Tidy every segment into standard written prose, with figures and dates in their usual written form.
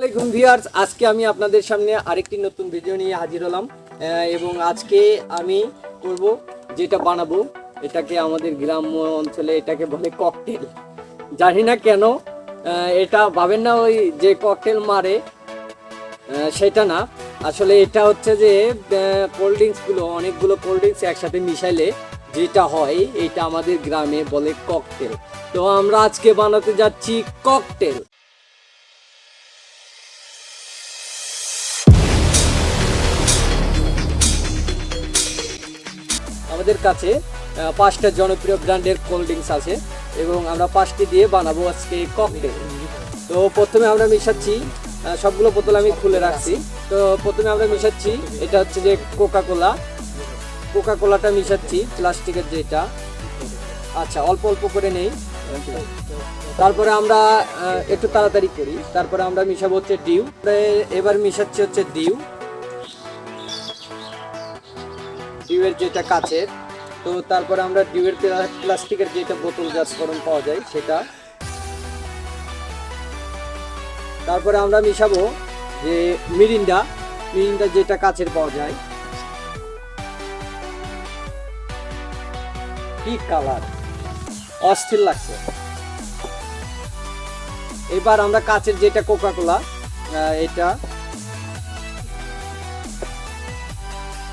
আসসালামু আলাইকুম ভিউয়ার্স, আজকে আমি আপনাদের সামনে আরেকটি নতুন ভিডিও নিয়ে হাজির হলাম এবং আজকে আমি করব যেটা বানাবো এটাকে আমাদের গ্রাম্য অঞ্চলে এটাকে বলে ককটেল। জানি না কেন এটা ভাবেন না ওই যে ককটেল মারে সেটা না, আসলে এটা হচ্ছে যে কোল্ড ড্রিঙ্কসগুলো অনেকগুলো কোল্ড ড্রিঙ্কস একসাথে মিশাইলে যেটা হয় এটা আমাদের গ্রামে বলে ককটেল। তো আমরা আজকে বানাতে যাচ্ছি ককটেল। আমাদের কাছে 5টা জনপ্রিয় ব্র্যান্ডের কোল্ড ড্রিঙ্কস আছে এবং আমরা 5টি দিয়ে বানাবো আজকে ককটেল। তো প্রথমে আমরা মিশাচ্ছি, সবগুলো বোতল আমি খুলে রাখছি। তো প্রথমে আমরা মিশাচ্ছি, এটা হচ্ছে যে কোকা কোলাটা মিশাচ্ছি, প্লাস্টিকের যেটা। আচ্ছা, অল্প অল্প করে নেই। তারপরে আমরা একটু তাড়াতাড়ি করি। তারপরে আমরা মিশাবো হচ্ছে ডিউ। এবার মিশাচ্ছি হচ্ছে ডিউয়ের যেটা কাচের। তো তারপরে আমরা ডিউয়ের প্লাস্টিকের যেটা বোতল জাতকরণ পাওয়া যায় সেটা। তারপরে আমরা মিশাবো যে মিরিন্ডা যেটা কাচের পাওয়া যায়। কি কালার, অস্থির লাগছে। এবার আমরা কাচের যেটা কোকা কোলা এটা।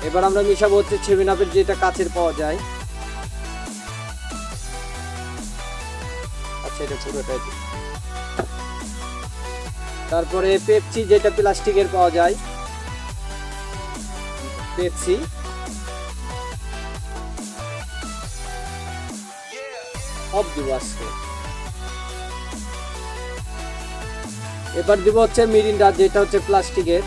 এবার আমরা মিশাবো হচ্ছে 7 আপের যেটা কাচের পাওয়া যায়। আচ্ছা, এটা পুরোটাই। তারপরে পেপসি যেটা প্লাস্টিকের পাওয়া যায়, পেপসি। সব দিব আজকে। এবার দিব হচ্ছে মিরিন্ডা যেটা হচ্ছে প্লাস্টিকের।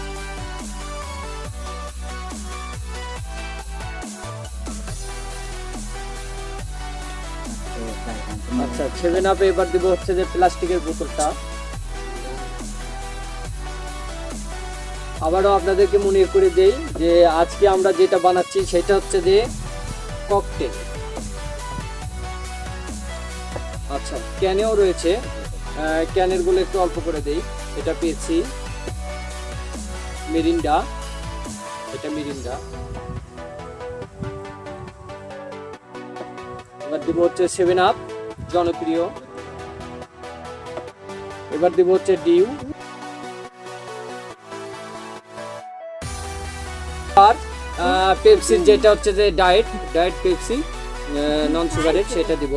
আচ্ছা, 7 আপে এবার দিব হচ্ছে যে প্লাস্টিকের বোতলটা। আবারও আপনাদেরকে মনে করে দেই যে আজকে আমরা যেটা বানাচ্ছি সেটা হচ্ছে যে ককটেল। আচ্ছা, ক্যানেও রয়েছে, ক্যানের গুলো একটু অল্প করে দেই। এটা পেয়েছি মিরিন্ডা, এটা মিরিন্ডা। এবার দিব হচ্ছে 7 আপ জনপ্রিয়। এবার দিব হচ্ছে ডিউ। আর পেপসির যেটা হচ্ছে যে ডায়েট পেপসি নন সুগারের সেটা দিব।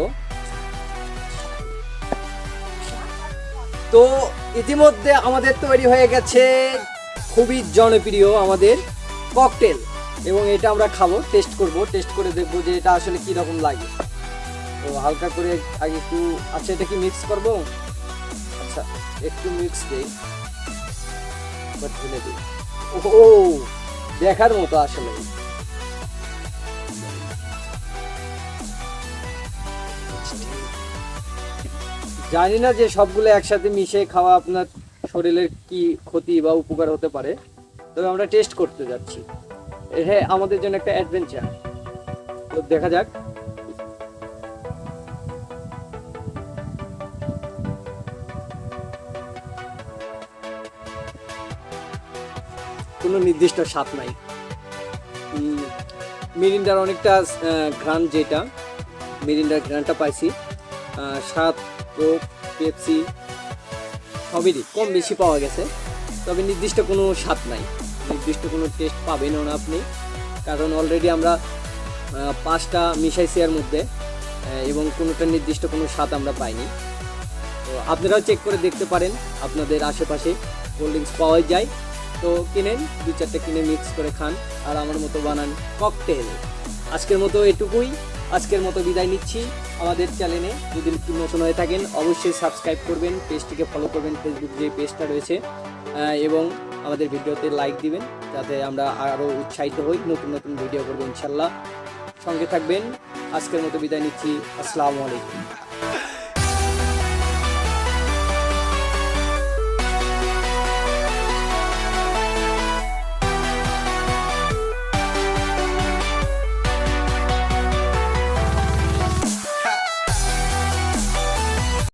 তো ইতিমধ্যে আমাদের তৈরি হয়ে গেছে খুবই জনপ্রিয় আমাদের ককটেল এবং এটা আমরা খাবো, টেস্ট করে দেখবো যে এটা আসলে কি রকম লাগে। তো হালকা করে আগে একটু, আচ্ছা এটা কি মিক্স করবো? আচ্ছা, একটু মিক্স দেই, ঢেলে দিই। ও, দেখার মতো আসলে। জানি না যে সবগুলো একসাথে মিশে খাওয়া আপনার শরীরের কি ক্ষতি বা উপকার হতে পারে, তবে আমরা টেস্ট করতে যাচ্ছি। হ্যাঁ, আমাদের জন্য একটা অ্যাডভেঞ্চার। তো দেখা যাক। কোনো নির্দিষ্ট স্বাদ নাই। মিরিন্ডার অনেকটা ঘ্রাণ, যেটা মিরিন্ডার ঘ্রাণটা পাইছি। স্বাদ, কোক, পেপসি সবেরই কম বেশি পাওয়া গেছে, তবে নির্দিষ্ট কোনো স্বাদ নাই, নির্দিষ্ট কোনো টেস্ট পাবেনও না আপনি, কারণ অলরেডি আমরা 5টা মিশাইছি এর মধ্যে এবং কোনোটা নির্দিষ্ট কোনো স্বাদ আমরা পাইনি। তো আপনারাও চেক করে দেখতে পারেন, আপনাদের আশেপাশে কোল্ড ড্রিঙ্কস পাওয়া যায়, তো কিনেন, 2-4টা কিনে মিক্স করে খান আর আমার মতো বানান ককটেল। আজকের মতো এটুকুই, আজকের মতো বিদায় নিচ্ছি। আমাদের চ্যানেলে যদি নতুন হয়ে থাকেন অবশ্যই সাবস্ক্রাইব করবেন, পেজটিকে ফলো করবেন, ফেসবুক যে পেজটা রয়েছে, এবং আমাদের ভিডিওতে লাইক দিবেন যাতে আমরা আরও উৎসাহিত হই, নতুন নতুন ভিডিও করবো ইনশাল্লাহ। সঙ্গে থাকবেন। আজকের মতো বিদায় নিচ্ছি। আসসালামু আলাইকুম।